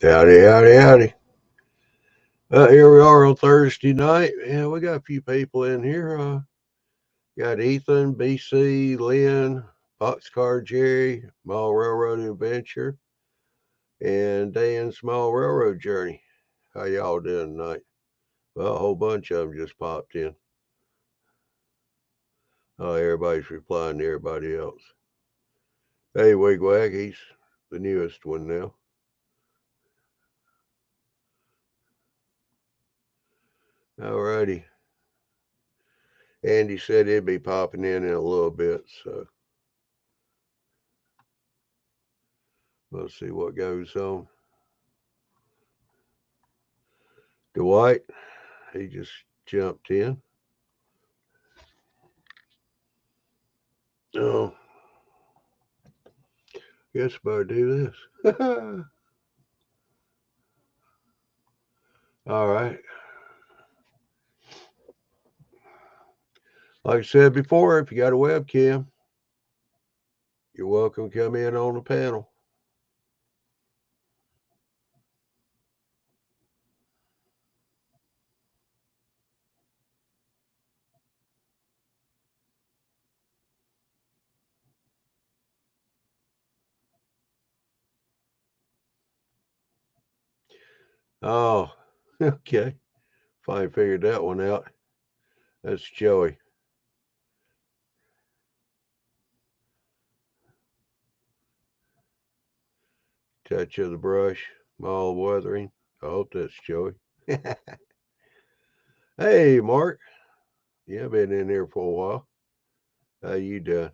Howdy, howdy, howdy. Here we are on Thursday night, and we got a few people in here. Got Ethan, BC, Lynn, Boxcar Jerry, Small Railroad Adventure, and Dan Small Railroad Journey. How y'all doing tonight? Well, a whole bunch of them just popped in. Oh, everybody's replying to everybody else. Hey, Wigwag, he's the newest one now. Alrighty. Andy said he'd be popping in a little bit, so we'll see what goes on. Dwight, he just jumped in. Oh, guess better do this. All right. Like I said before, if you got a webcam, you're welcome to come in on the panel. Oh, okay. Finally figured that one out. That's Joey. Touch of the brush, mild weathering. I hope that's Joey. Hey, Mark. Yeah, been in here for a while. How you doing?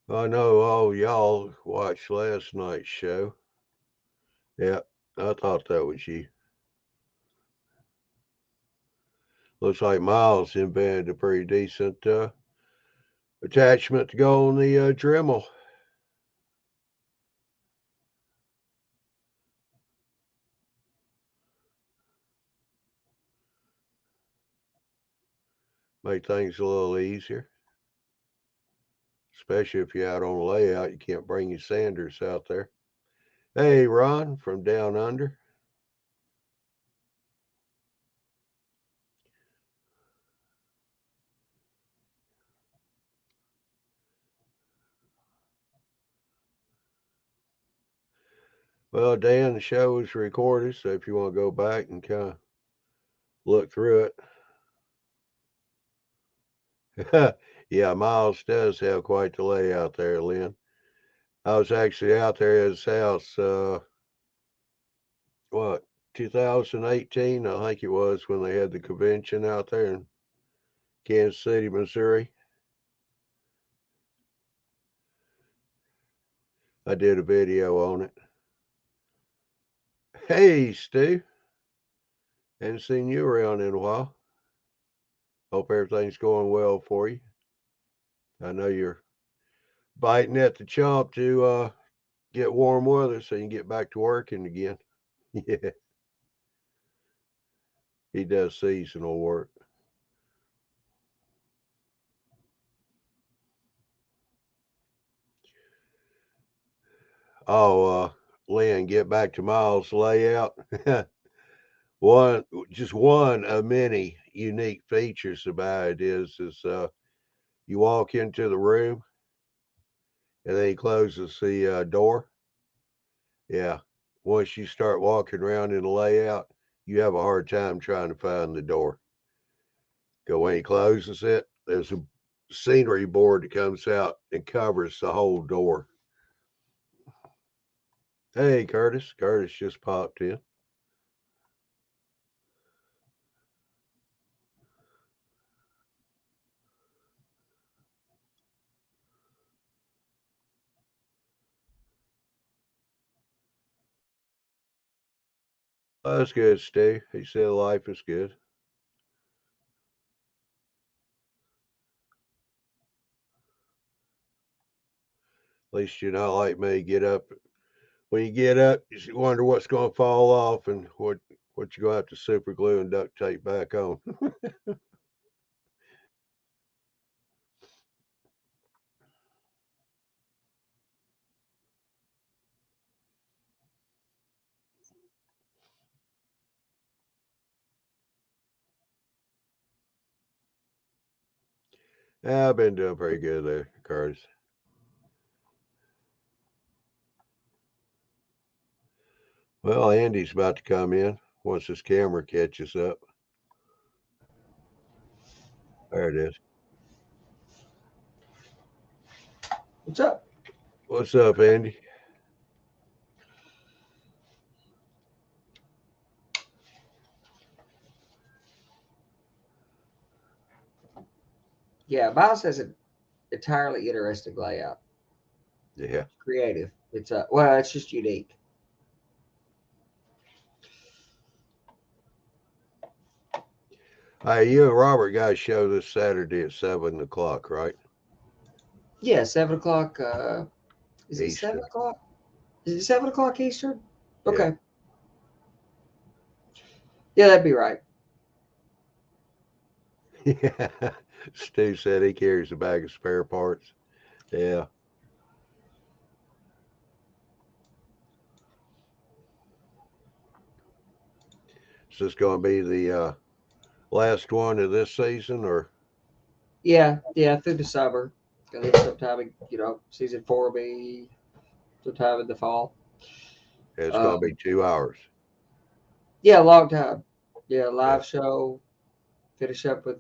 I know all y'all watched last night's show. Yeah, I thought that was you. Looks like Miles invented a pretty decent attachment to go on the Dremel. Make things a little easier, especially if you're out on a layout. You can't bring your sanders out there. Hey, Ron from Down Under. Well, Dan, the show is recorded, so if you want to go back and kind of look through it. Yeah, Miles does have quite the layout there, Lynn. I was actually out there at his house, what, 2018, I think it was, when they had the convention out there in Kansas City, Missouri. I did a video on it. Hey, Stu. Hadn't seen you around in a while. Hope everything's going well for you. I know you're biting at the chomp to get warm weather so you can get back to working again. Yeah, he does seasonal work. Oh, Lynn, get back to Miles' layout. one, just one of many unique features about it is you walk into the room and then he closes the door. Yeah, once you start walking around in the layout, you have a hard time trying to find the door. Because when he closes it, there's a scenery board that comes out and covers the whole door. Hey, Curtis. Curtis just popped in. Oh, that's good, Stu. He said life is good. At least you're not like me, get up when you get up, you wonder what's going to fall off and what you go have to super glue and duct tape back on. Yeah, I've been doing pretty good there, Curtis. Well, Andy's about to come in once his camera catches up. There it is. What's up? What's up, Andy? Yeah, Miles has an entirely interesting layout. Yeah. Creative. It's well, it's just unique. Hey, you and Robert got a show this Saturday at 7 o'clock, right? Yeah, 7 o'clock. Is it seven Eastern. o'clock? Is it 7 o'clock Eastern? Yeah. Okay. Yeah, that'd be right. Yeah. Stu said he carries a bag of spare parts. Yeah. Is this going to be the last one of this season, or Yeah, yeah, through the summer. I think sometime season four will be sometime in the fall. it's going to be Um, 2 hours? yeah, long time. Yeah, Yeah. live show. Finish up with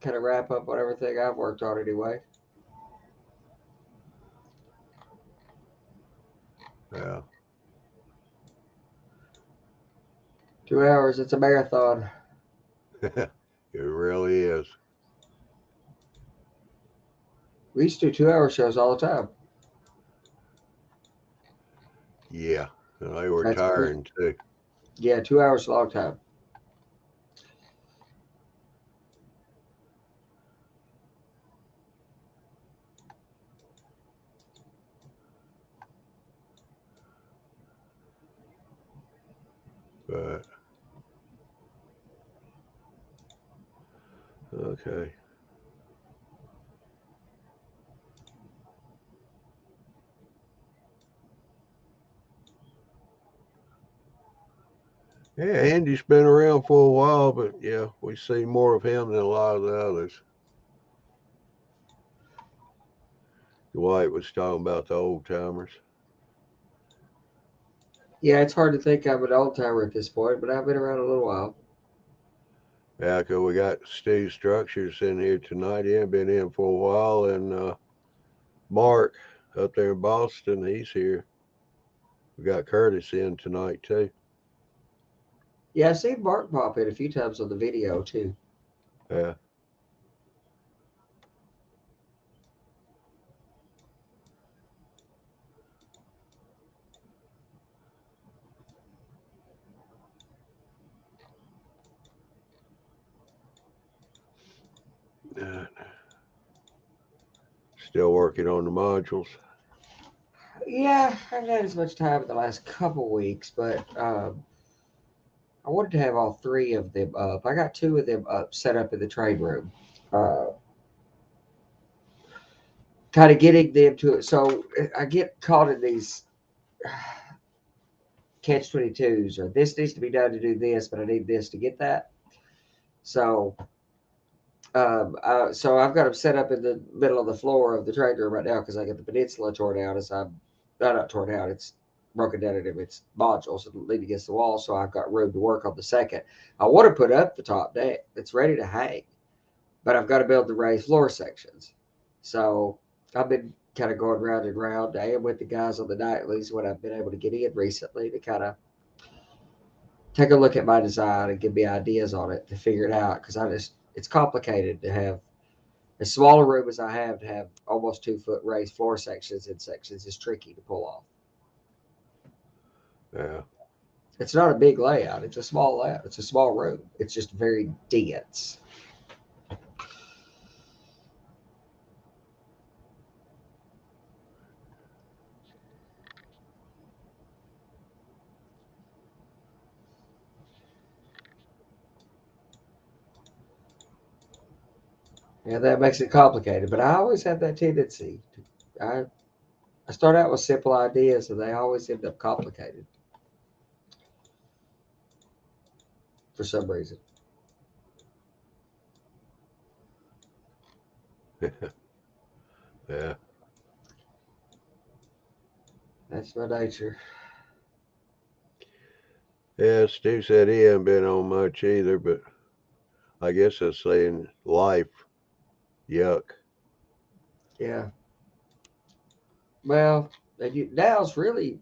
kind of wrap up on everything I've worked on anyway. Yeah. 2 hours. It's a marathon. It really is. We used to do 2 hour shows all the time. Yeah. And they were That's pretty. tiring too. Yeah, 2 hours is a long time. But okay. Yeah, Andy's been around for a while, but yeah, we see more of him than a lot of the others. Dwight was talking about the old timers. Yeah, it's hard to think I'm an old timer at this point, but I've been around a little while. Yeah, 'cause we got Steve Structures in here tonight. He ain't been in for a while, and Mark up there in Boston, he's here. We got Curtis in tonight too. Yeah, I've seen Mark pop in a few times on the video too. Yeah. Uh, Still working on the modules. Yeah, I haven't had as much time in the last couple weeks, but I wanted to have all three of them up. I got two of them up, set up in the trade room. Uh, Kind of getting them to it. So I get caught in these catch 22s, or this needs to be done to do this, but I need this to get that. So so I've got them set up in the middle of the floor of the trade room right now because I get the peninsula torn out as I'm not torn out. It's broken down into its modules and leaned against the wall, so I've got room to work on the second. I want to put up the top deck that's ready to hang, but I've got to build the raised floor sections. So I've been kind of going round and round. I am with the guys on the nightlies when I've been able to get in recently to kind of take a look at my design and give me ideas on it to figure it out because it's complicated to have as small a room as I have to have almost 2 foot raised floor sections and sections is tricky to pull off. Yeah. It's not a big layout. It's a small layout. It's a small room. It's just very dense. Yeah, that makes it complicated. But I always have that tendency. I start out with simple ideas, and they always end up complicated for some reason. Yeah. That's my nature. Yeah, Stu said he hadn't been on much either, but I guess that's saying life. Yuck. Yeah. Well, now's really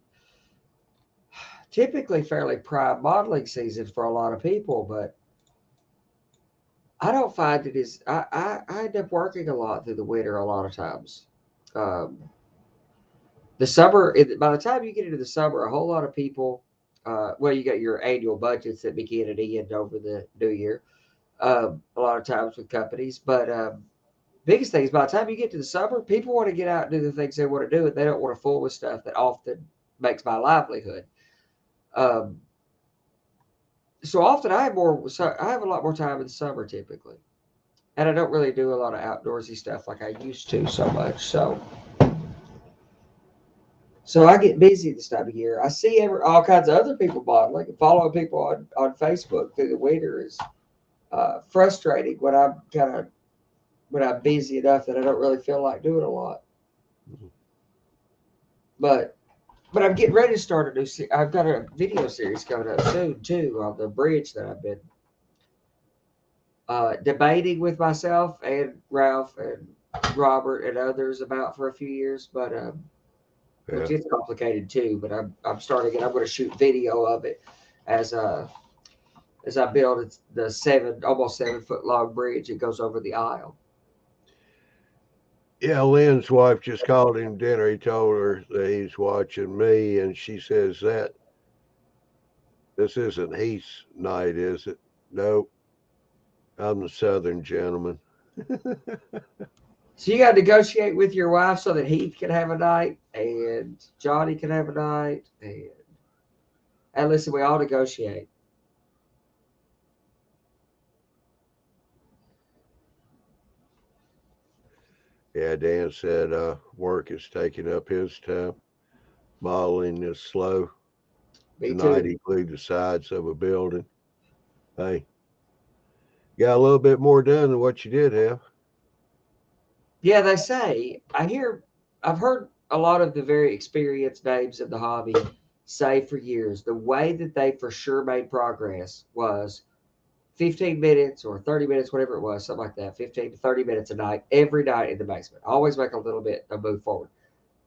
typically fairly prime modeling season for a lot of people, but I don't find it is. I end up working a lot through the winter a lot of times. Um, the summer, by the time you get into the summer, a whole lot of people, well, you got your annual budgets that begin and end over the new year, a lot of times with companies. But biggest thing is by the time you get to the summer, people want to get out and do the things they want to do, and they don't want to fool with stuff that often makes my livelihood. Um, so often I have a lot more time in the summer typically, and I don't really do a lot of outdoorsy stuff like I used to so much. So I get busy this time of year. I see all kinds of other people modeling and following people on Facebook through the winter is frustrating when I'm busy enough that I don't really feel like doing a lot. But I'm getting ready to start a new. I've got a video series coming up soon too on the bridge that I've been debating with myself and Ralph and Robert and others about for a few years. But Yeah. which is complicated too. But I'm starting it. I'm going to shoot video of it as I build the almost 7 foot long bridge that goes over the aisle. Yeah, Lynn's wife just called him dinner. He told her that he's watching me, and she says that this isn't Heath's night, is it? Nope, I'm the Southern gentleman. So you got to negotiate with your wife so that Heath can have a night and Johnny can have a night and listen, we all negotiate. Yeah, Dan said work is taking up his time. Modeling is slow. Me Tonight too. he glued the sides of a building. Hey, got a little bit more done than what you did have. Yeah, they say. I've heard a lot of the very experienced names in the hobby say for years the way that they for sure made progress was 15 minutes or 30 minutes, whatever it was, something like that, 15 to 30 minutes a night, every night in the basement. Always make a little bit of move forward.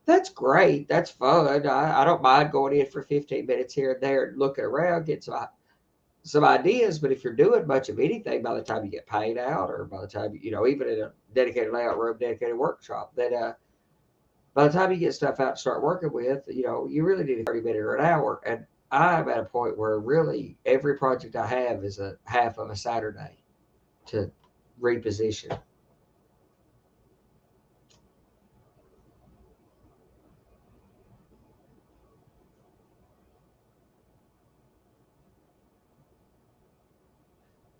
That's great. That's fun. I don't mind going in for 15 minutes here and there and looking around, get some ideas. But if you're doing much of anything by the time you get paid out, or by the time, even in a dedicated layout room, dedicated workshop, then by the time you get stuff out to start working with, you really need a 30 minute or an hour. And I'm at a point where really every project I have is a half of a Saturday to reposition.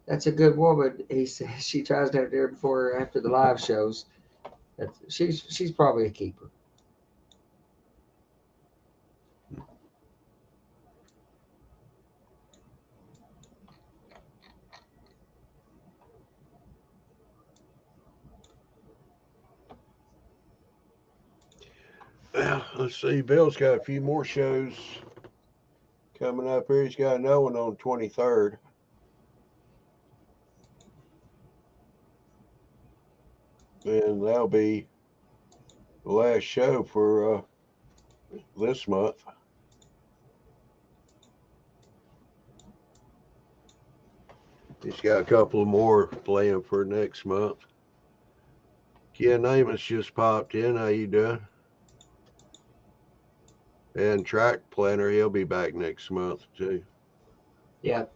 That's a good woman. He says she tries to have dinner before or after the live shows. She's probably a keeper. Well, let's see. Bill's got a few more shows coming up here. He's got another one on the 23rd. And that'll be the last show for this month. He's got a couple more planned for next month. Ken Amos just popped in. How you doing? And Track Planner, he'll be back next month too. Yeah,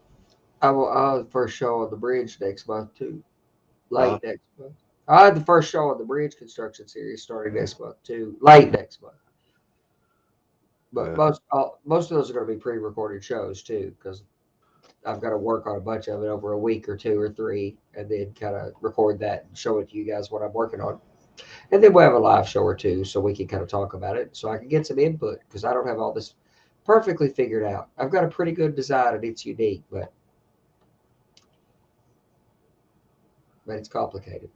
I'll have the first show on the bridge next month too. Huh? Late next month. I had the first show on the bridge construction series starting next month too. Late next month. But Yeah. most of those are going to be pre-recorded shows too, because I've got to work on a bunch of it over a week or 2 or 3, and then kind of record that and show it to you guys what I'm working on. And then we'll have a live show or two so we can kind of talk about it, so I can get some input, because I don't have all this perfectly figured out. I've got a pretty good design and it's unique, but it's complicated.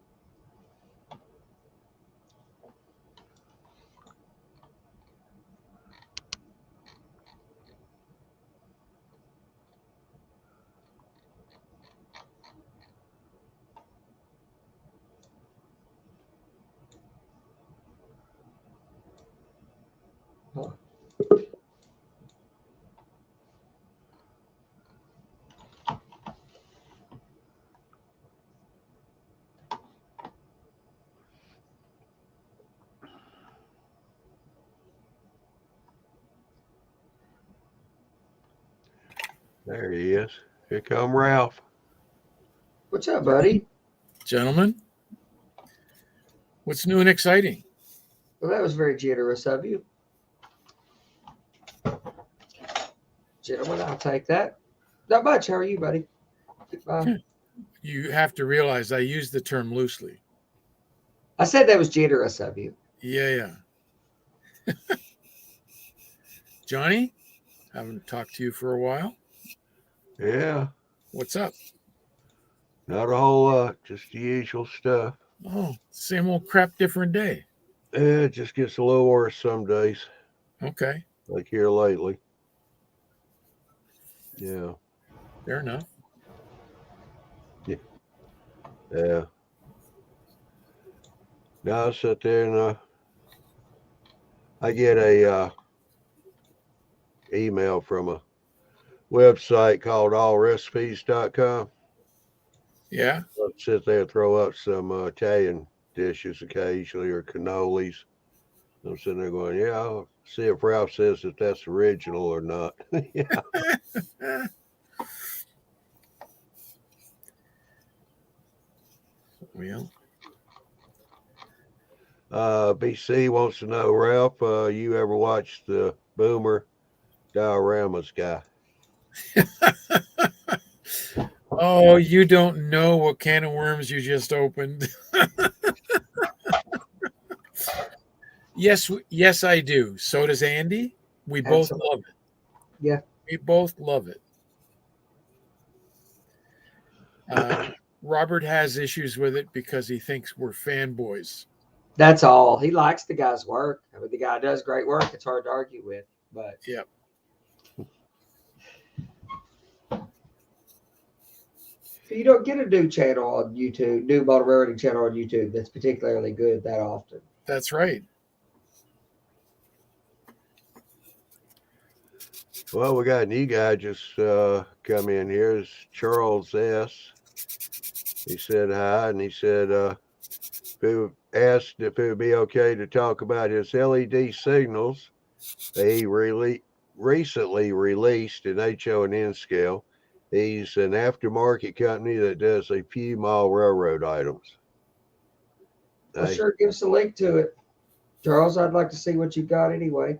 Huh. There he is. Here come Ralph. What's up, buddy? Gentlemen, what's new and exciting? Well, that was very generous of you. Gentlemen, I'll take that. Not much. How are you, buddy? You have to realize I use the term loosely. I said that was generous of you. Yeah. Johnny, haven't talked to you for a while. Yeah. What's up? Not a whole lot. Just the usual stuff. Oh, same old crap, different day. It just gets a little worse some days. Okay. Like here lately. Yeah. Fair enough. Yeah. Now I sit there and I get a email from a website called allrecipes.com. Yeah. I sit there and throw up some Italian dishes occasionally or cannolis. I'm sitting there going, yeah, I'll see if Ralph says that that's original or not. Yeah. Well, BC wants to know, Ralph, you ever watched the Boomer Dioramas guy? oh, you don't know what can of worms you just opened. Yes, I do. So does Andy. We both Absolutely. love it. Yeah. We both love it. Robert has issues with it because he thinks we're fanboys. That's all. He likes the guy's work. I mean, the guy does great work. It's hard to argue with. But Yep. you don't get a new channel on YouTube, new motor railroading channel on YouTube that's particularly good that often. That's right. Well, we got a new guy just come in here. It's Charles S. He said hi, and he said asked if it would be okay to talk about his LED signals that he recently released in HO and N scale. He's an aftermarket company that does a few mile railroad items. Well, Hey, sure, give us a link to it. Charles, I'd like to see what you got anyway.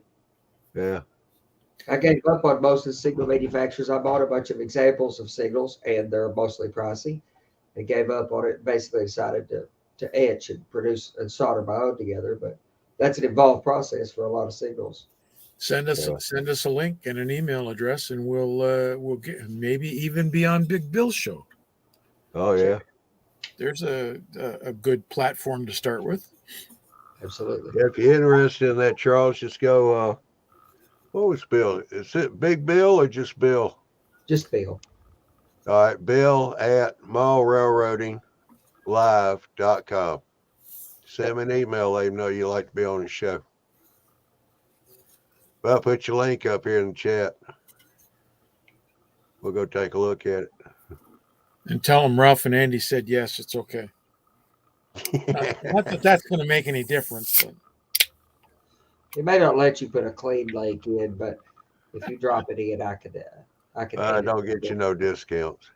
yeah. I gave up on most of the signal manufacturers. I bought a bunch of examples of signals, and they're mostly pricey. I gave up on it and basically decided to etch and produce and solder my own together. But that's an involved process for a lot of signals. Send us a link and an email address, and we'll get maybe even be on Big Bill's show. Oh, yeah. There's a good platform to start with. Absolutely. If you're interested in that, Charles, just go, what was Bill? Is it Big Bill or just Bill? Just Bill. All right, Bill at milerailroadinglive.com. Send me an email, let him know you like to be on the show. Well, put your link up here in the chat. We'll go take a look at it. And tell them Ralph and Andy said yes, it's okay. Not that that's going to make any difference. But It may not let you put a clean link in, but if you drop it in, I could. Don't get you no discounts.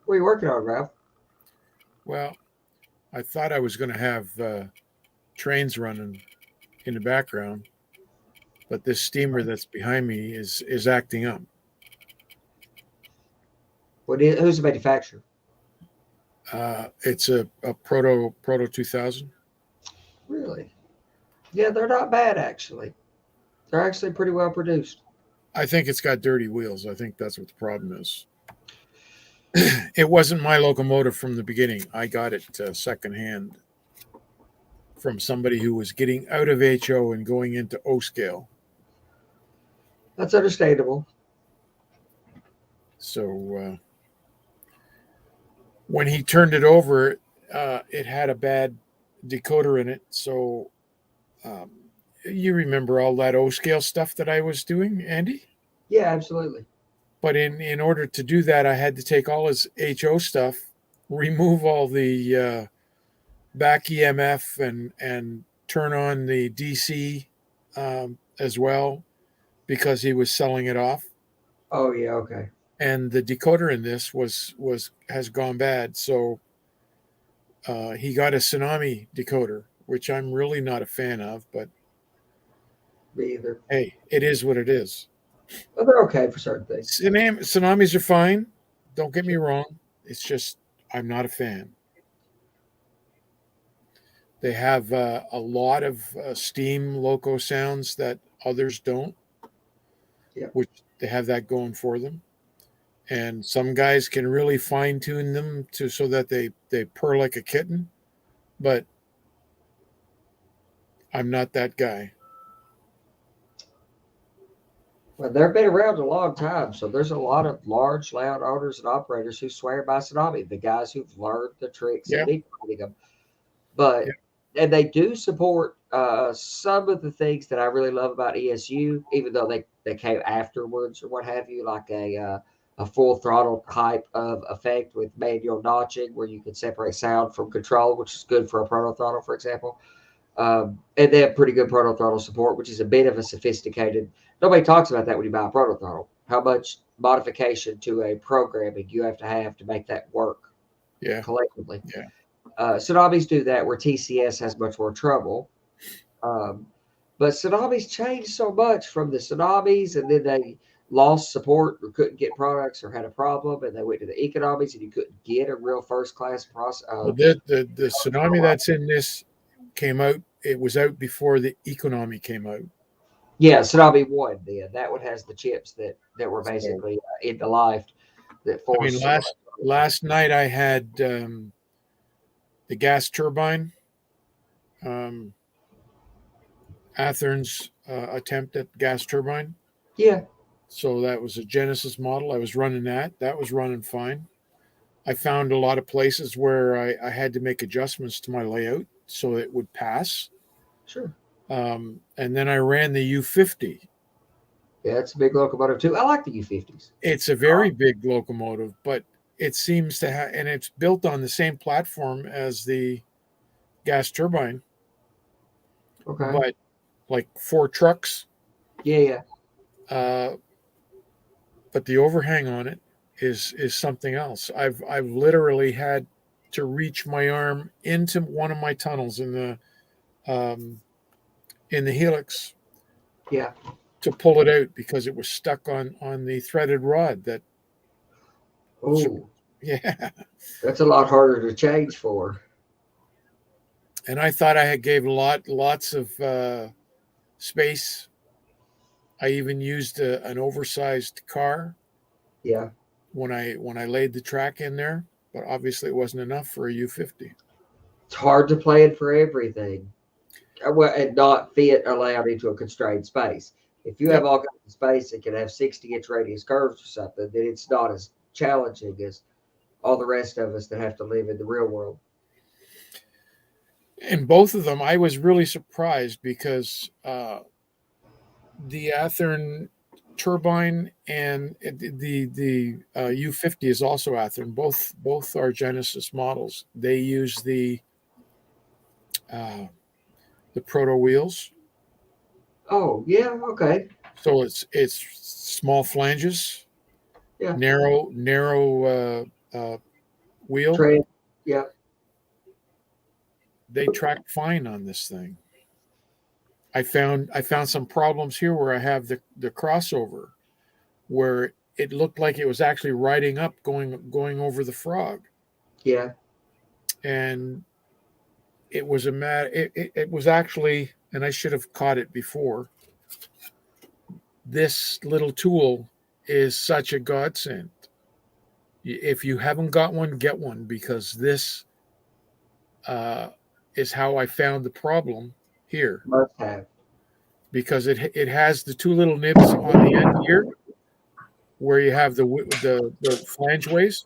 What are you working on, Ralph? thought I was going to have trains running in the background, but this steamer that's behind me is acting up. Who's the manufacturer? It's a Proto 2000. Really? Yeah, they're not bad actually. They're actually pretty well produced. I think it's got dirty wheels. I think that's what the problem is. It wasn't my locomotive from the beginning. I got it secondhand from somebody who was getting out of HO and going into O scale. That's understandable. So when he turned it over, it had a bad decoder in it. So um, you remember all that O scale stuff that I was doing, Andy? Yeah, absolutely. But in order to do that, I had to take all his HO stuff, remove all the back EMF, and turn on the DC as well, because he was selling it off. Oh yeah, okay. And the decoder in this has gone bad. So he got a Tsunami decoder, which I'm really not a fan of. But Me either. hey, it is what it is. But they're okay for certain things. Tsunamis are fine. Don't get me wrong. It's just I'm not a fan. They have a lot of steam loco sounds that others don't, Yeah. which they have that going for them. And some guys can really fine tune them so that they purr like a kitten, but I'm not that guy. Well, they've been around a long time, so there's a lot of large, loud owners and operators who swear by Tsunami, the guys who've learned the tricks Yeah. and need running them. But and they do support some of the things that I really love about ESU, even though they came afterwards or what have you, like a full throttle type of effect with manual notching, where you can separate sound from control, which is good for a proto throttle, for example. And they have pretty good proto throttle support, which is a bit of a sophisticated. Nobody talks about that when you buy a proto throttle. How much modification to a programming you have to make that work. Yeah. Collectively. Yeah. Tsunamis do that where TCS has much more trouble. But Tsunamis changed so much from the Tsunamis, and then they lost support or couldn't get products or had a problem, and they went to the economies, and you couldn't get a real first class process. Well, the Tsunami that's in this came out. It was out before the Economy came out. Yeah, Tsunami 1 then. That one has the chips that were basically into life that forced. I mean, last night I had the gas turbine, Athern's attempt at gas turbine. Yeah. So that was a Genesis model. I was running that. That was running fine. I found a lot of places where I had to make adjustments to my layout so it would pass. Sure. And then I ran the U50. Yeah, it's a big locomotive too. I like the U50s. It's a very big locomotive, but it seems to have, and it's built on the same platform as the gas turbine. Okay. But like 4 trucks. Yeah. But the overhang on it is something else. I've literally had to reach my arm into one of my tunnels in the helix. Yeah. To pull it out because it was stuck on the threaded rod. That. Oh. Yeah. That's a lot harder to change for. And I thought I had gave lots of space. I even used an oversized car. Yeah. When I laid the track in there, but obviously it wasn't enough for a U50. It's hard to plan for everything, and not fit allowed into a constrained space. If you have all kinds of space that can have 60-inch radius curves or something, then it's not as challenging as all the rest of us that have to live in the real world. And both of them, I was really surprised because the Athern turbine and the U50 is also Athern. Both are Genesis models. They use the proto wheels. Oh yeah, okay. So it's small flanges, Yeah, narrow wheel. Tread. Yeah. they track fine on this thing. I found some problems here where I have the crossover where it looked like it was actually riding up going over the frog. Yeah. And it was it was actually, and I should have caught it before. This little tool is such a godsend. If you haven't got one, get one, because this is how I found the problem here. Must have. Because it has the two little nibs on the end here, where you have the flangeways,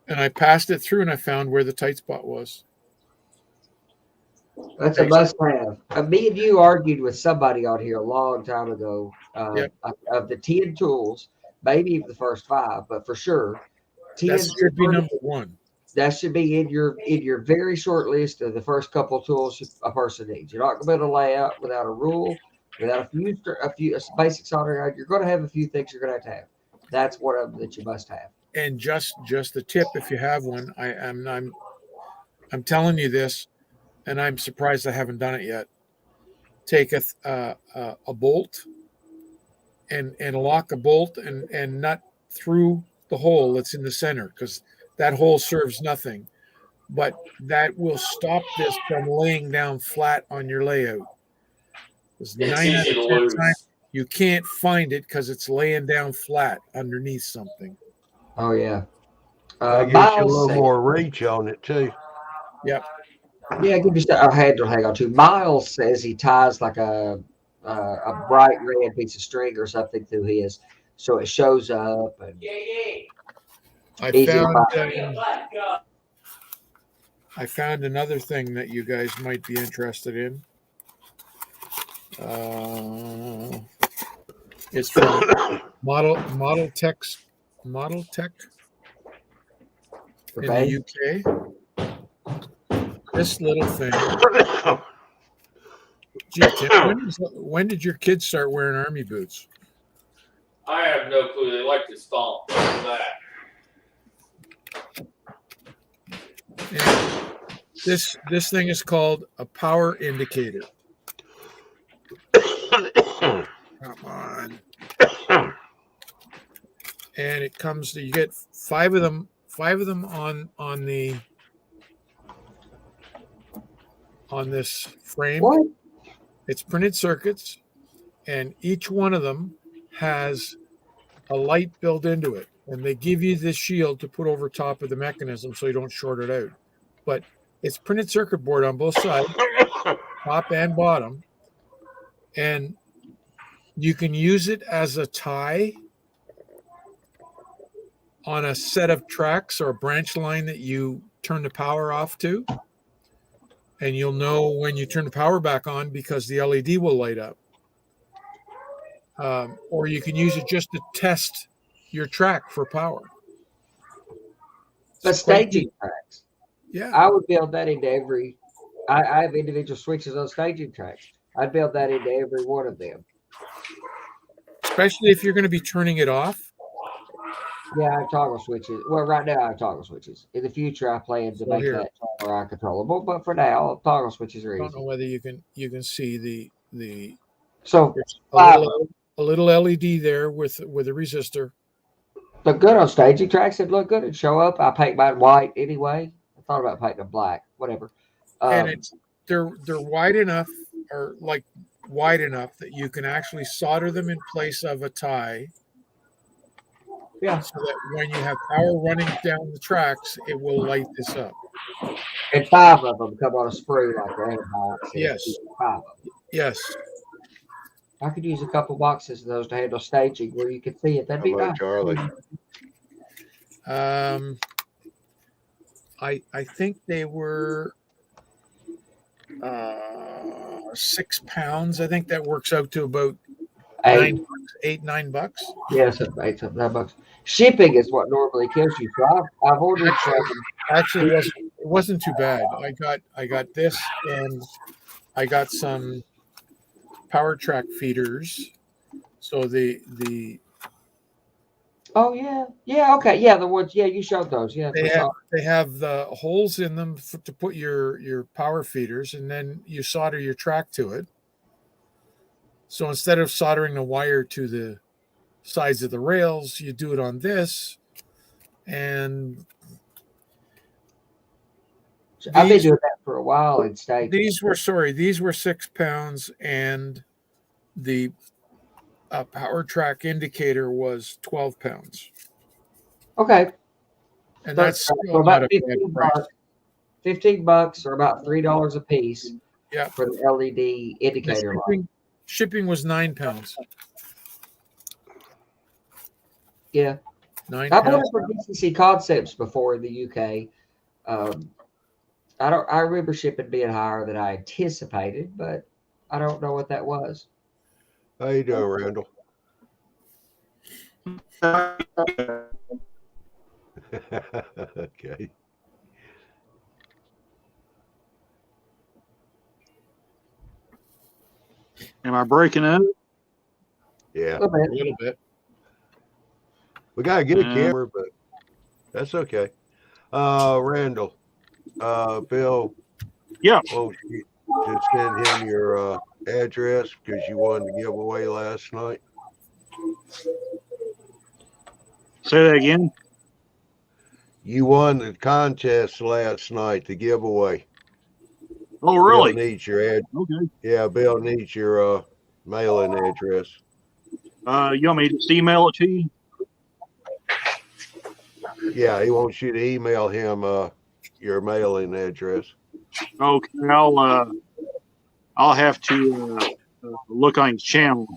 and I passed it through and I found where the tight spot was. That's a must-have. Me and you argued with somebody on here a long time ago Yep. of the 10 tools, maybe even the first 5, but for sure, 10 That should be number 1. That should be in your very short list of the first couple of tools a person needs. You're not going to be able to lay out without a rule, without a few basic soldering iron. You're going to have a few things you're going to have. That's one of them that you must have. And just the tip, if you have one, I'm telling you this, and I'm surprised I haven't done it yet. Take a bolt and lock a bolt and nut through the hole that's in the center, because that hole serves nothing, but that will stop this from laying down flat on your layout. Because 9 out of 10 times you can't find it because it's laying down flat underneath something. Oh yeah. That gives you a little more reach on it too. Yep. Yeah, give you a handle hang on to. Miles says he ties like a bright red piece of string or something through his, so it shows up. And I found another thing that you guys might be interested in. It's from Model Tech in the UK. This little thing. Gee, Tim, when did your kids start wearing army boots? I have no clue. They like to stomp that. This thing is called a power indicator. Come on. And it comes to, you get 5 of them on this frame. What? It's printed circuits, and each one of them has a light built into it, and they give you this shield to put over top of the mechanism so you don't short it out. But it's printed circuit board on both sides, top and bottom, and you can use it as a tie on a set of tracks or a branch line that you turn the power off to. And you'll know when you turn the power back on because the LED will light up. Or you can use it just to test your track for power. But staging tracks. Yeah. I would build that into every. I have individual switches on staging tracks. I'd build that into every one of them. Especially if you're going to be turning it off. Yeah, I have toggle switches. Well, right now I have toggle switches. In the future, I plan to make that more uncontrollable. But for now, toggle switches are easy. I don't know whether you can see the. So a little LED there with a resistor. Look good on staging tracks. It look good. It show up. I paint mine white anyway. I thought about painting them black. Whatever. And they're wide enough, or like wide enough that you can actually solder them in place of a tie. Yeah. So that when you have power running down the tracks, it will light this up. And 5 of them come on a sprue like that. Yes. 5 of them. Yes. I could use a couple boxes of those to handle staging where you could see it. That'd be nice. Charlie. I think they were 6 pounds. I think that works out to about $9. Yes, $8, $9. Shipping is what normally kills you. So I've ordered some. Actually, it wasn't too bad. I got this, and I got some power track feeders. So the Oh yeah, okay, yeah, the ones, yeah, you showed those, yeah, They we have saw. they have the holes in them to put your power feeders, and then you solder your track to it. So instead of soldering the wire to the sides of the rails, you do it on this. And I've been these doing that for a while in Staples. these were 6 pounds, and the power track indicator was 12 pounds, Okay, and so, that's so still not about a bad price. $15 or about $3 a piece Yeah, for the LED the indicator light. shipping was 9 pounds. Yeah, Nine I bought pounds. it from DCC Concepts before in the UK. Um, I remember shipping being higher than I anticipated, but I don't know what that was. How you doing, Randall? Okay. Am I breaking up? Yeah. A little A bit. little bit. We gotta get a camera, but that's okay. Randall, Bill. Yeah. Won't you just send him your address because you won the giveaway last night? Say that again. You won the contest last night, the giveaway. Oh, really? Bill needs your Okay. Yeah, Bill needs your mailing address. You want me to just email it to you? Yeah, he wants you to email him your mailing address. Okay. I'll have to look on his channel.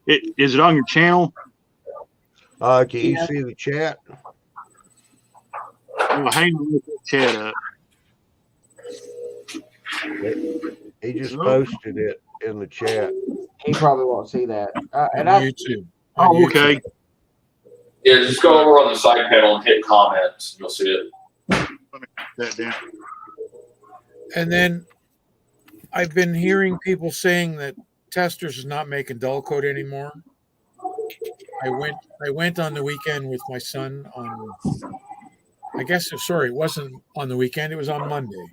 Is it on your channel? Can you see the chat? Oh, hang on, let the chat up. He just posted it in the chat. He probably won't see that. On YouTube. Oh, okay. Yeah, just go over on the side panel and hit comments. You'll see it. Let me put that down. And then I've been hearing people saying that Testers is not making dull coat anymore. I went on the weekend with my son on, it wasn't on the weekend, it was on Monday.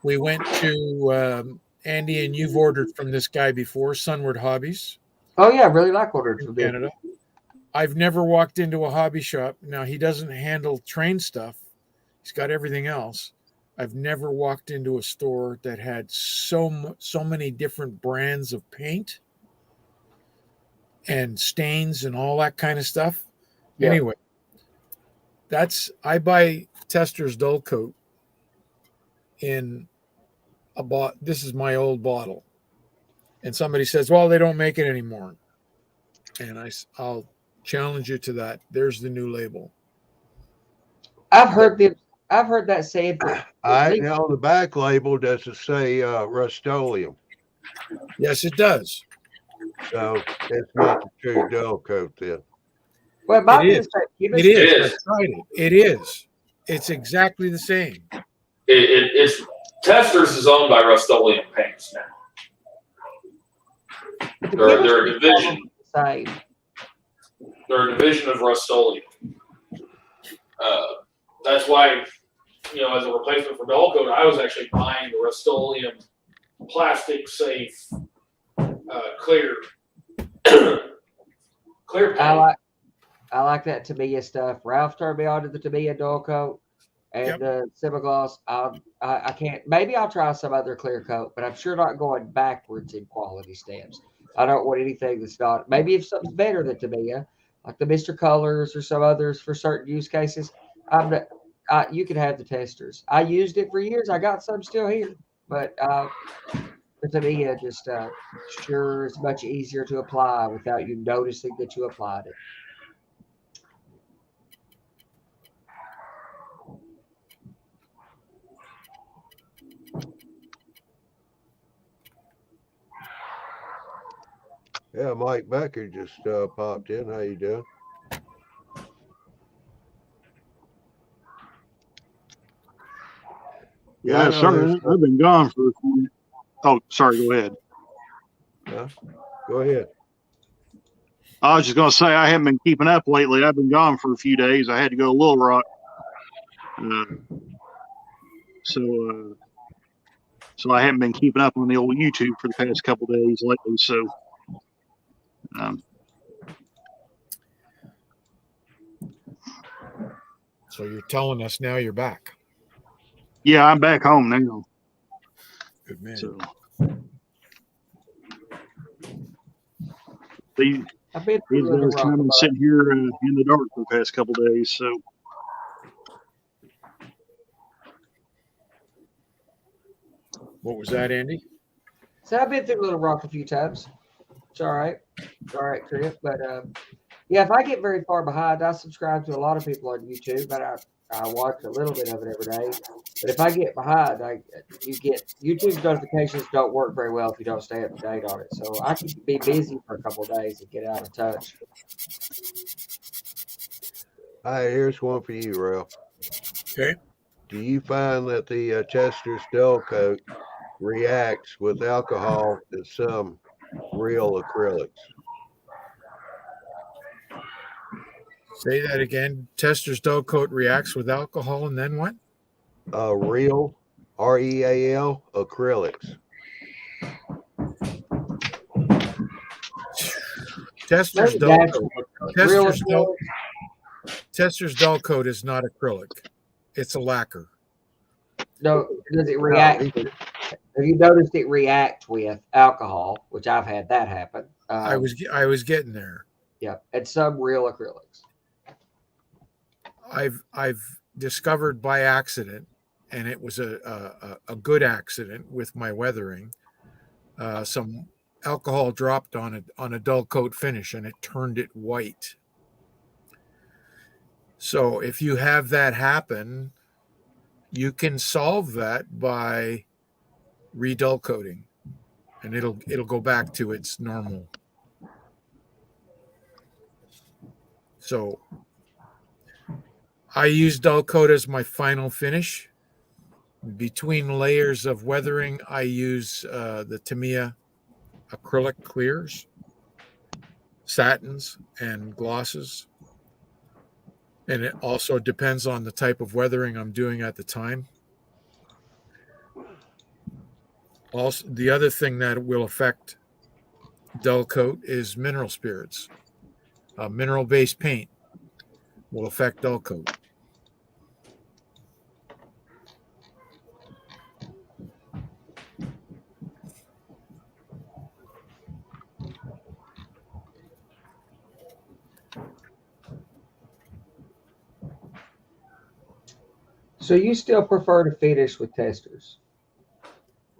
We went to Andy, and you've ordered from this guy before, Sunward Hobbies. Oh yeah, I really like ordering in from Canada. I've never walked into a hobby shop. Now, he doesn't handle train stuff. He's got everything else. I've never walked into a store that had so many different brands of paint and stains and all that kind of stuff. Yeah. Anyway, I buy Testers dull coat in this is my old bottle. And somebody says, well, they don't make it anymore. And I'll challenge you to that. There's the new label. I've heard that said. Now on the back label, does it say Rust-Oleum? Yes, it does. So it's not the true dull coat then. Well, it is. It is. I tried it. It is. It's exactly the same. It's Testers is owned by Rust-Oleum Paints now. They're a division. They're a division of Rust-Oleum. That's why, as a replacement for dull coat, I was actually buying the Rust-Oleum plastic safe clear paint. I like that Tamiya stuff. Ralph turned me on to the Tamiya dull coat and the semi-gloss. I can't. Maybe I'll try some other clear coat, but I'm sure not going backwards in quality stamps. I don't want anything that's not. Maybe if something's better than Tamiya, like the Mr. Colors or some others for certain use cases, you can have the Testers. I used it for years. I got some still here, but the Tamiya just sure is much easier to apply without you noticing that you applied it. Yeah, Mike Becker just popped in. How you doing? Yeah, sorry, I've been gone for a few minutes. Oh, sorry, go ahead. Yeah, go ahead. I was just going to say I haven't been keeping up lately. I've been gone for a few days. I had to go to Little Rock. So I haven't been keeping up on the old YouTube for the past couple days lately. So, So you're telling us now you're back. yeah, I'm back home now. Good man. So I've been these through Little guys Rock kind a of lot. sitting here in the dark for the past couple days. So What was that, Andy? So I've been through Little Rock a few times. It's all right. It's all right trip. But yeah, if I get very far behind, I subscribe to a lot of people on YouTube, but I watch a little bit of it every day. But if I get behind, you get YouTube notifications don't work very well if you don't stay up to date on it. So I could be busy for a couple of days and get out of touch. All right, here's one for you, Ralph. Okay. Do you find that the tester's dull coat reacts with alcohol in some real acrylics? Say that again. Tester's dull coat reacts with alcohol, and then what? Real, REAL acrylics. Tester's Maybe dull that's coat. real Tester's dull, acrylics. Tester's dull coat is not acrylic. It's a lacquer. No, does it react? Have you noticed it react with alcohol, which I've had that happen? I was getting there. Yeah, and some real acrylics. I've discovered by accident, and it was a good accident with my weathering. Some alcohol dropped on a dull coat finish, and it turned it white. So if you have that happen, you can solve that by redull coating, and it'll go back to its normal. So I use dull coat as my final finish. Between layers of weathering, I use the Tamiya acrylic clears, satins, and glosses. And it also depends on the type of weathering I'm doing at the time. Also, the other thing that will affect dull coat is mineral spirits. Mineral-based paint will affect dull coat. So you still prefer to finish with testers?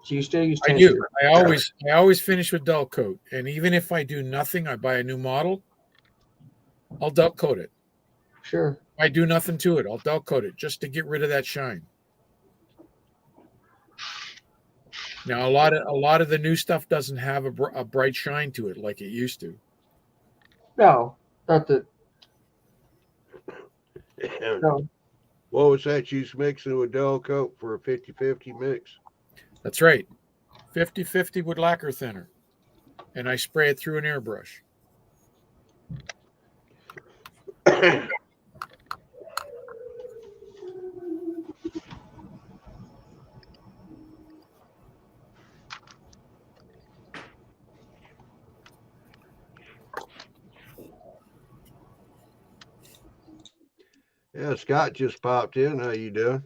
So you still use I testers? do. I always finish with dull coat, and even if I do nothing, I buy a new model, I'll dull coat it. Sure. If I do nothing to it, I'll dull coat it just to get rid of that shine. Now, a lot of the new stuff doesn't have a bright shine to it like it used to. No, not the no. What was that you was mixing with dull coat for a 50-50 mix? That's right. 50-50 with lacquer thinner. And I spray it through an airbrush. Yeah, Scott just popped in. How you doing?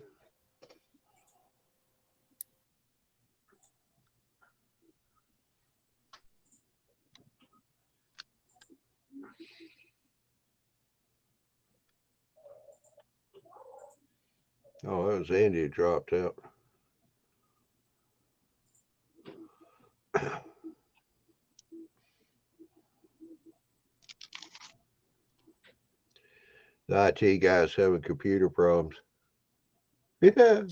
Oh, that was Andy who dropped out. The IT guys having computer problems. Yeah.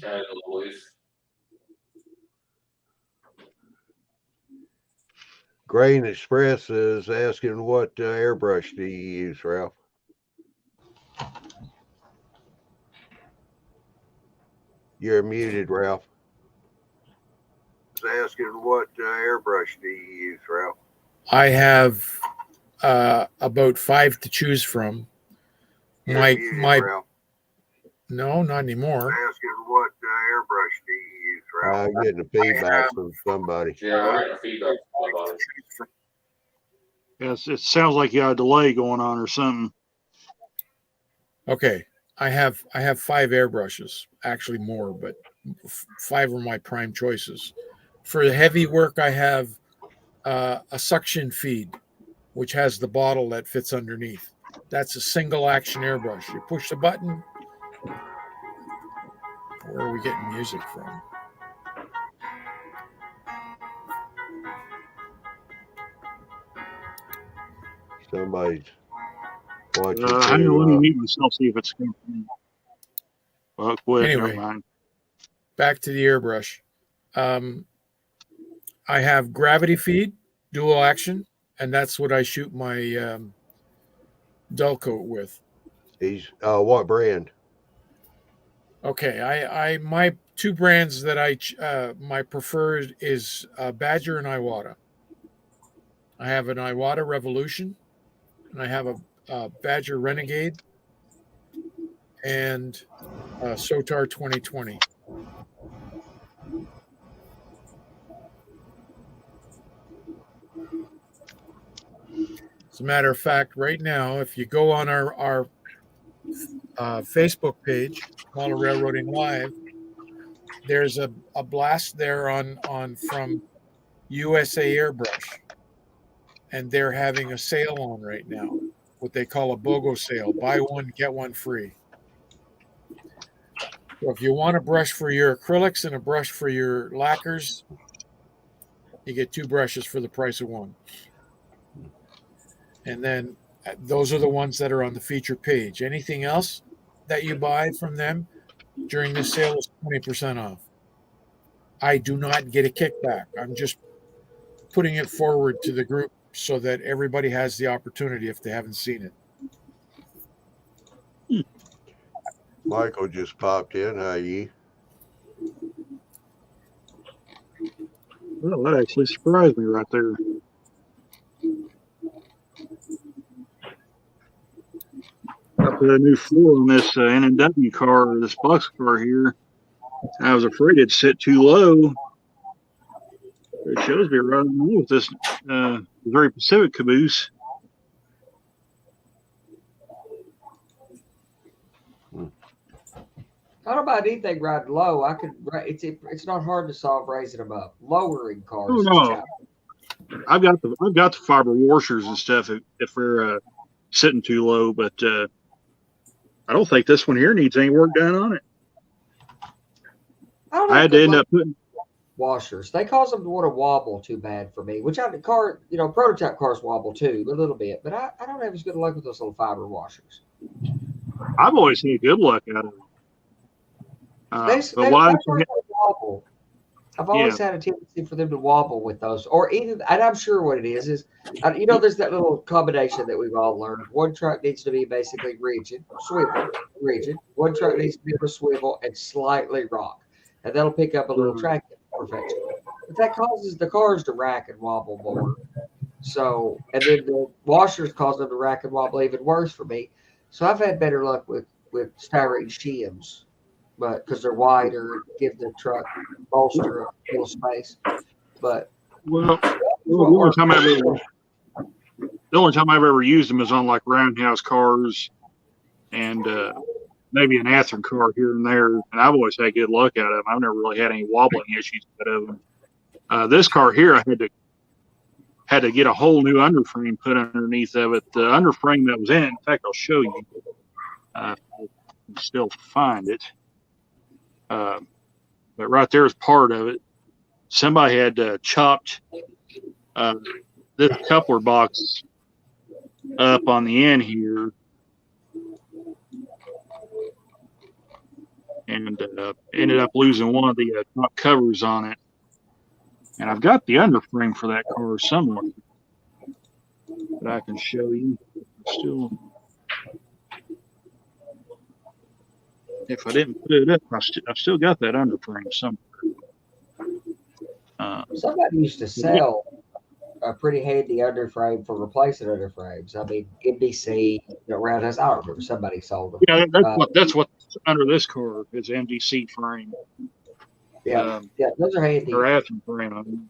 Grain Express is asking what airbrush do you use, Ralph? You're muted, Ralph. Is asking what airbrush do you use, Ralph? I have about 5 to choose from. My no, not anymore. I asked you what airbrush do you use, Ralph? I'm getting a feedback from somebody. Yeah, we're getting feedback about it. Yes, it sounds like you got a delay going on or something. Okay, I have 5 airbrushes, actually more, but 5 are my prime choices. For the heavy work, I have a suction feed, which has the bottle that fits underneath. That's a single action airbrush. You push the button. Where are we getting music from? Somebody's watching Hang on, let me mute myself, see if it's coming. Well, quit. Anyway. Never mind. Back to the airbrush. I have gravity feed, dual action, and that's what I shoot my dull coat with. He's what brand? Okay, I my 2 brands that my preferred is Badger and Iwata. I have an Iwata Revolution, and I have a Badger Renegade, and Sotar 2020. As a matter of fact, right now, if you go on our Facebook page, Model Railroading Live, there's a blast there on from USA Airbrush, and they're having a sale on right now, what they call a BOGO sale: buy one get one free. So if you want a brush for your acrylics and a brush for your lacquers, you get 2 brushes for the price of one. And then those are the ones that are on the feature page. Anything else that you buy from them during this sale is 20% off. I do not get a kickback. I'm just putting it forward to the group so that everybody has the opportunity if they haven't seen it. Michael just popped in. How ye? Well, that actually surprised me right there. I put a new floor on this N&W car, this box car here. I was afraid it'd sit too low. It shows me right on with this Missouri Pacific caboose. I don't mind anything riding low. It's not hard to solve raising them up. Lowering cars. Oh, no. I've got the fiber washers and stuff if they're sitting too low, but I don't think this one here needs any work done on it. I had to end up putting washers. They cause them to want to wobble too bad for me, which prototype cars wobble too a little bit, but I don't have as good luck with those little fiber washers. I've always had good luck out of it. Wobble. I've always had a tendency for them to wobble with those, and I'm sure what it is there's that little combination that we've all learned. One truck needs to be basically rigid. One truck needs to be able to swivel and slightly rock, and that'll pick up a little traction perfection. But that causes the cars to rack and wobble more. So, and then the washers cause them to rack and wobble even worse for me. So I've had better luck with styrene shims, but because they're wider, give the truck bolster a little space. But the only time I've ever used them is on like roundhouse cars and maybe an Athearn car here and there, and I've always had good luck out of them. I've never really had any wobbling issues out of them. This car here, I had to get a whole new underframe put underneath of it. The underframe that was in fact, I'll show you. I can still find it. But right there is part of it. Somebody had chopped this coupler box up on the end here, and ended up losing one of the top covers on it. And I've got the underframe for that car somewhere that I can show you. If I didn't put it up, I've still got that underframe somewhere. Somebody used to sell a pretty handy underframe for replacing underframes. I mean, MDC, Roundhouse. I don't remember, somebody sold them. Yeah, that's what's under this car is MDC frame. Yeah, those are handy. Or Athens frame. I mean.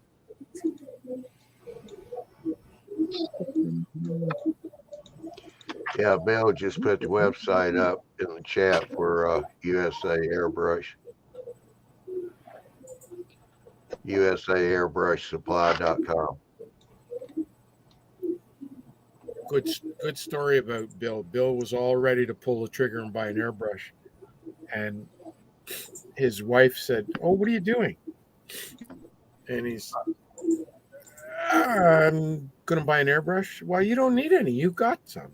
Yeah, Bill just put the website up in the chat for USA Airbrush. USAAirBrushSupply.com. Good story about Bill. Bill was all ready to pull the trigger and buy an airbrush, and his wife said, "Oh, what are you doing?" And he's, "I'm gonna buy an airbrush." "Well, you don't need any. You got some."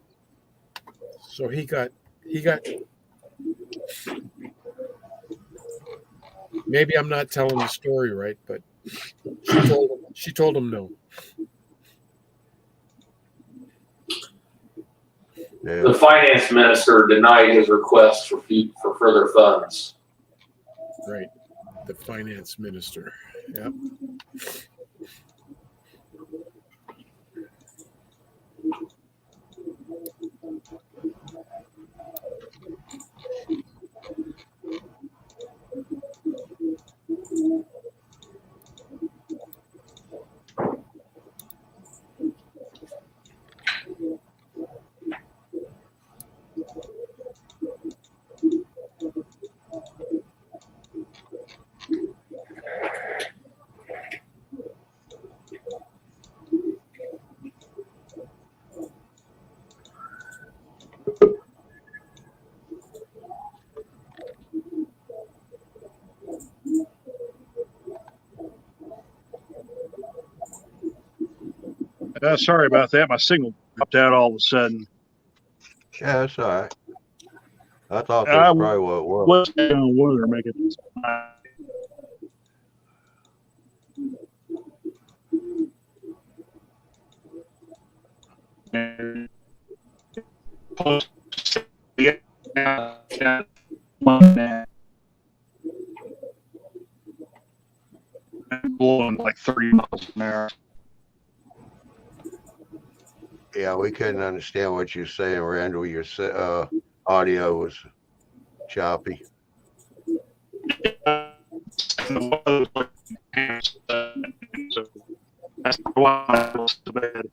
So he got. Maybe I'm not telling the story right, but she told him no. Yeah. The finance minister denied his request for further funds. Right, the finance minister. Yep. Sorry about that. My signal dropped out all of a sudden. Yeah, that's all right. I thought that's probably what it was. What's going on weather making this? Blowing like 30 miles an hour. Yeah, we couldn't understand what you're saying, Randall. Your audio was choppy. So that's why it was so bad.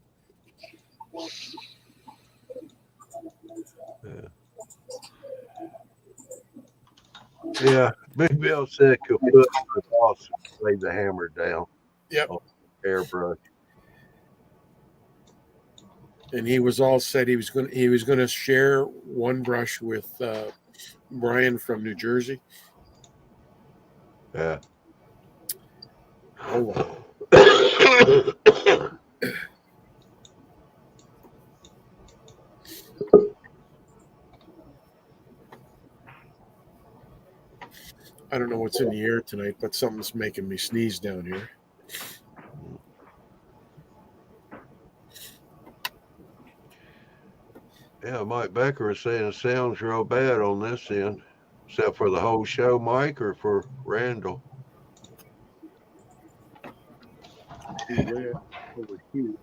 Yeah, Big Bill said kaput was awesome. Laid the hammer down. Yep. Airbrush. And he was all said he was going to share one brush with Brian from New Jersey. Yeah. Oh well. I don't know what's in the air tonight, but something's making me sneeze down here. Yeah, Mike Becker is saying it sounds real bad on this end, except for the whole show, Mike, or for Randall. Over here.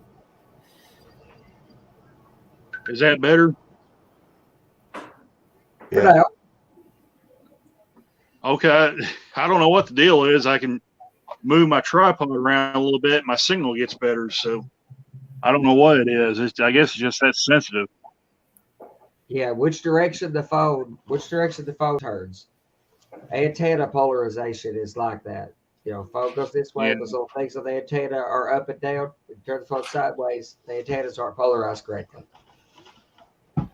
Is that better? Yeah. Okay. I don't know what the deal is. I can move my tripod around a little bit. My signal gets better. So I don't know what it is. I guess it's just that sensitive. Yeah, which direction the phone turns. Antenna polarization is like that. Phone goes this way, those little things on the antenna are up and down. If you turn the phone sideways, the antennas aren't polarized correctly.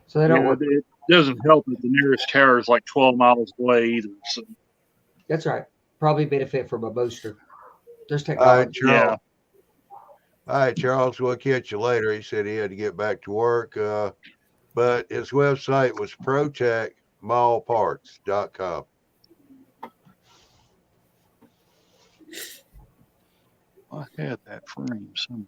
So they don't work. It doesn't help that the nearest tower is like 12 miles away either. So. That's right. Probably benefit from a booster. There's technology. All right, Charles, we'll catch you later. He said he had to get back to work. But his website was protectmallparts.com. I had that frame somewhere.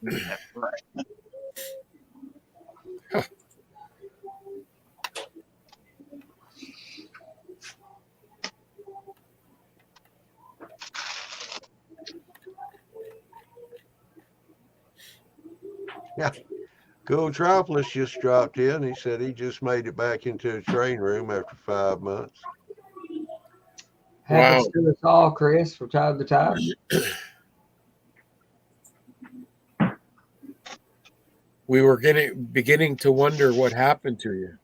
Right. Yeah. Cool Tropolis just dropped in. He said he just made it back into a train room after 5 months. Happens to us all, Chris, from time to time. We were beginning to wonder what happened to you.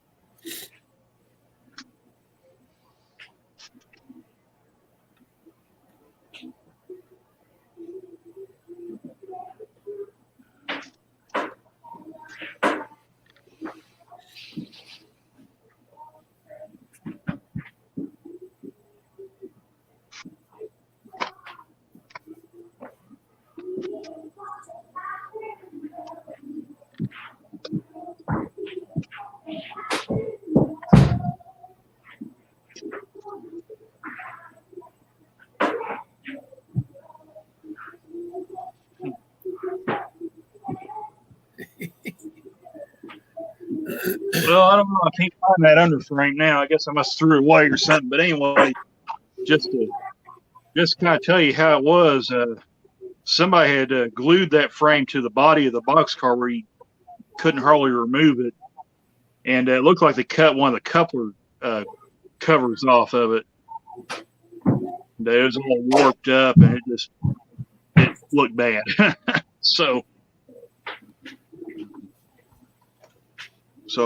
Well, I don't know. I can't find that underframe now. I guess I must have threw it away or something. But anyway, just to kind of tell you how it was, somebody had glued that frame to the body of the boxcar where you couldn't hardly remove it, and it looked like they cut one of the coupler covers off of it. It was all warped up, and it looked bad. So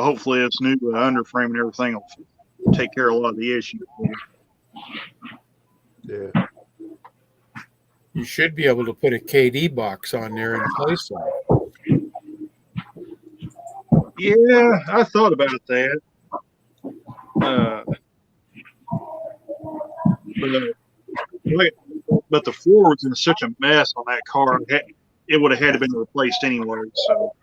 hopefully this new underframe and everything will take care of a lot of the issues. Yeah. You should be able to put a KD box on there in place of it. Yeah, I thought about that. But the floor was in such a mess on that car, it would have had to been replaced anyway. So,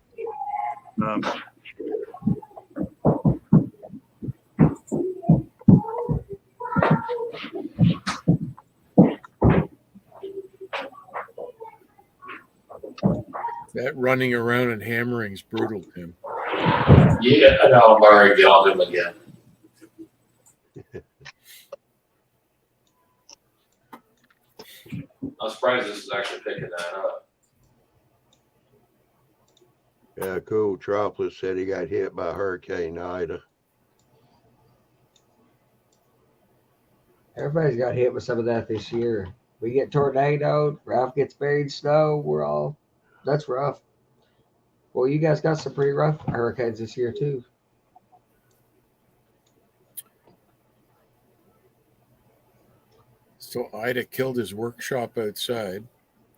that running around and hammering is brutal, Tim. Yeah, I know. I'm already get on him again. I'm surprised this is actually picking that up. Yeah, Cool Tropolis said he got hit by Hurricane Ida. Everybody's got hit with some of that this year. We get tornadoed. Ralph gets buried in snow. That's rough. Well, you guys got some pretty rough hurricanes this year, too. So Ida killed his workshop outside,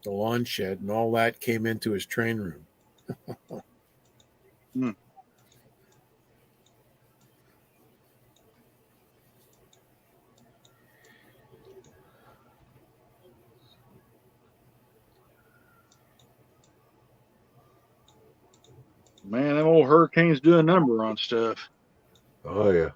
the lawn shed, and all that came into his train room. Man, them old hurricanes do a number on stuff. Oh, yeah.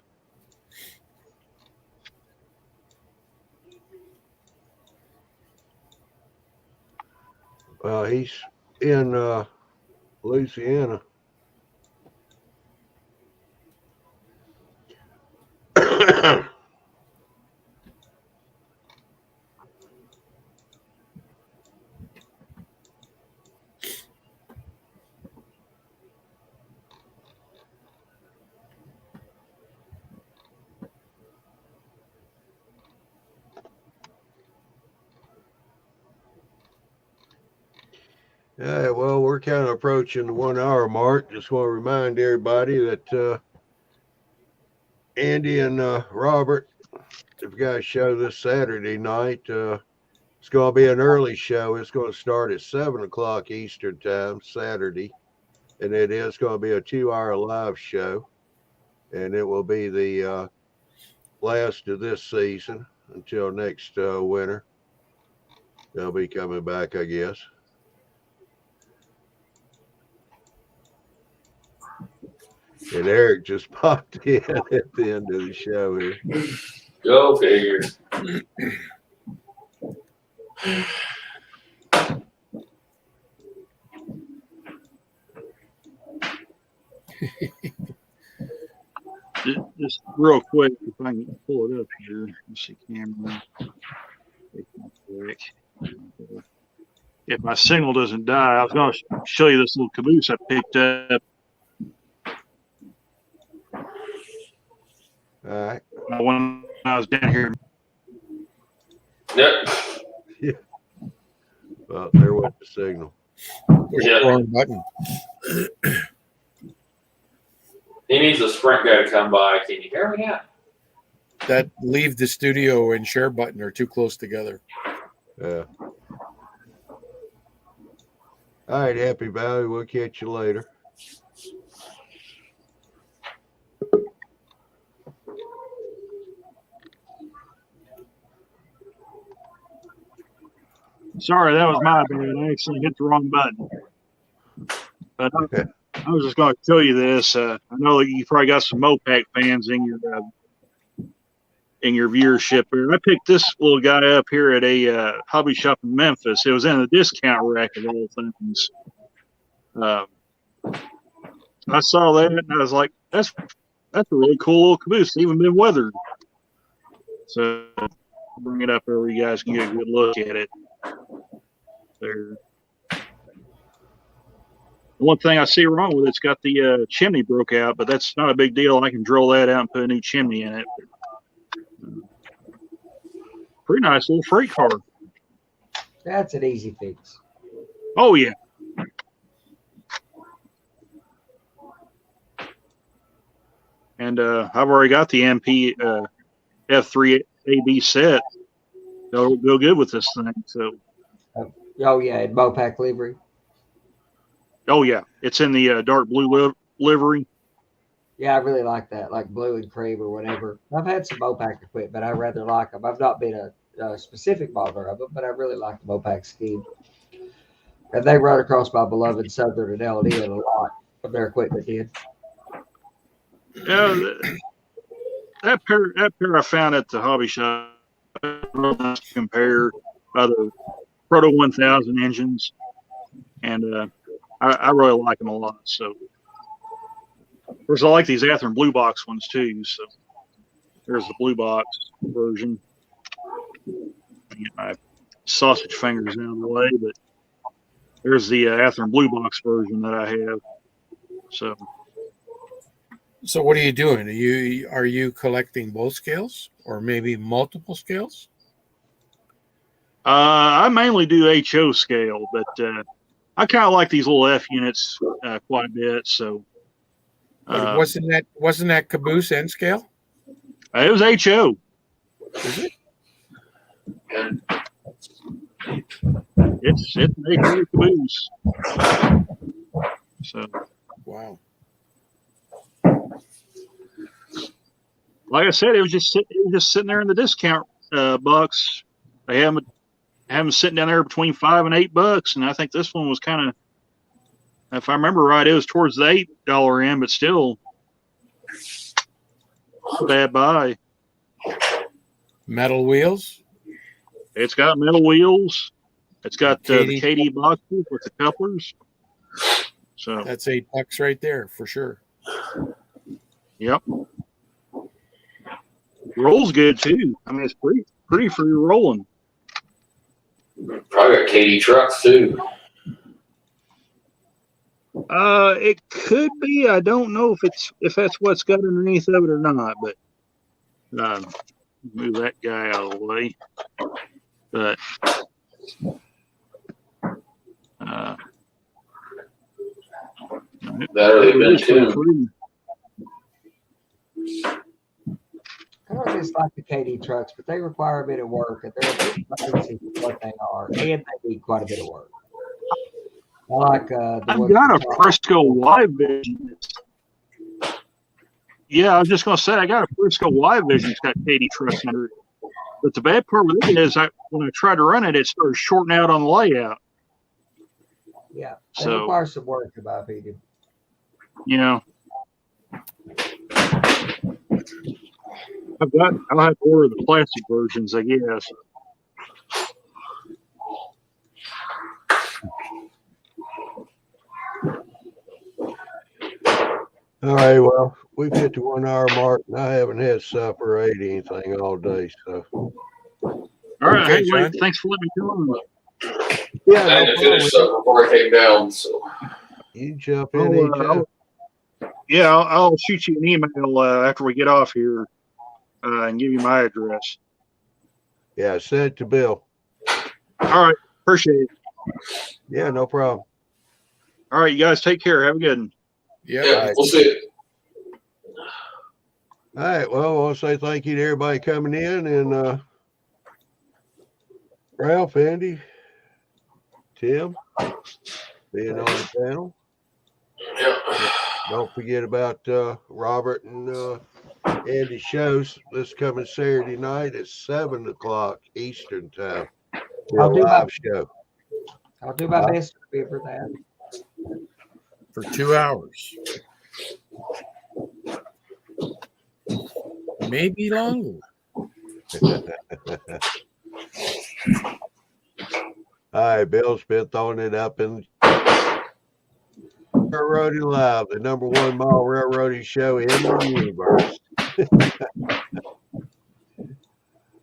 Well, he's in Louisiana. Yeah, well, we're kind of approaching the 1 hour mark. Just want to remind everybody that Andy and Robert have got a show this Saturday night. It's going to be an early show. It's going to start at 7 o'clock Eastern time, Saturday. And it is going to be a 2 hour live show. And it will be the last of this season until next winter. They'll be coming back, I guess. And Eric just popped in at the end of the show here. Go figure. Just real quick, if I can pull it up here. Let's see, camera. If my signal doesn't die, I was going to show you this little caboose I picked up. All right. When I was down here. Yep. Well, there went the signal. Push the wrong button. He needs a sprint guy to come by. Can you hear me now? That leave the studio and share button are too close together. Yeah. All right, Happy Valley. We'll catch you later. Sorry, that was my bad. I actually hit the wrong button. But I was just going to tell you this. I know that you probably got some Mopac fans in your viewership here. I picked this little guy up here at a hobby shop in Memphis. It was in a discount rack of all things. I saw that and I was like, that's a really cool little caboose. It's even been weathered. So I'll bring it up there you guys can get a good look at it. There. The one thing I see wrong with it's got the chimney broke out, but that's not a big deal. I can drill that out and put a new chimney in it. Pretty nice little freight car. That's an easy fix. Oh yeah. And I've already got the MP F3 AB set. They'll go good with this thing. So. Oh yeah, in Mopac livery. Oh yeah, it's in the dark blue livery. Yeah, I really like that, like blue and cream or whatever. I've had some Mopac equipment. I rather like them. I've not been a specific modeler of them, but I really like the Mopac scheme. And they run across my beloved Southern and LD a lot of their equipment did. Yeah, that pair I found at the hobby shop. Compare other Proto 1000 engines, and I really like them a lot. So, of course, I like these Athearn Blue Box ones too. So, there's the Blue Box version. Get my sausage fingers out of the way, but there's the Athearn Blue Box version that I have. So what are you doing? Are you collecting both scales or maybe multiple scales? I mainly do HO scale, but I kind of like these little F units quite a bit. So wasn't that caboose N scale? It was HO. Is it? It's an HO caboose. So wow. Like I said, it was just sitting there in the discount box. They have them sitting down there between $5 and $8, and I think this one was kind of, if I remember right, it was towards the $8 end, but still a bad buy. Metal wheels. It's got metal wheels. It's got the KD boxes with the couplers. So that's $8 right there for sure. Yep. Rolls good too. I mean, it's pretty free rolling. Probably got KD trucks too. It could be. I don't know if that's what's got underneath of it or not. But move that guy out of the way. But that already been too. I don't just like the KD trucks, but they require a bit of work, and they're a bit expensive for what they are, and they need quite a bit of work. I like I've got a Frisco Y Vision. Yeah, I was just going to say, I got a Frisco Y Vision that's got KD trucks under it. But the bad part with it is when I tried to run it, it started shorting out on the layout. Yeah, it requires some work, in my opinion. You know. I'll have to order the plastic versions, I guess. All right, well, we've hit the 1 hour mark, and I haven't had supper or ate anything all day, so. All right, Okay, hey, John. wait, thanks for letting me come on. Yeah, I had to finish supper before I came down. So You can jump in anytime. I'll shoot you an email after we get off here and give you my address. Yeah, send it to Bill. All right, appreciate it. Yeah, no problem. All right, you guys take care. Have a good one. Yeah. yeah, we'll see it. All right, well, I want to say thank you to everybody coming in, and Ralph, Andy, Tim, being on the panel. Yeah. Don't forget about Robert and Andy's shows this coming Saturday night at 7 o'clock Eastern time. I'll do Live show. I'll do my best to remember that. For 2 hours. Maybe longer. All right, Bill's been throwing it up in Railroading Live, the #1 mile railroading show in the universe.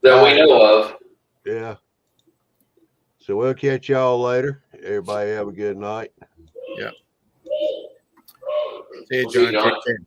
That we know of. Yeah. So we'll catch y'all later. Everybody have a good night. Yeah. See you, John. Take care.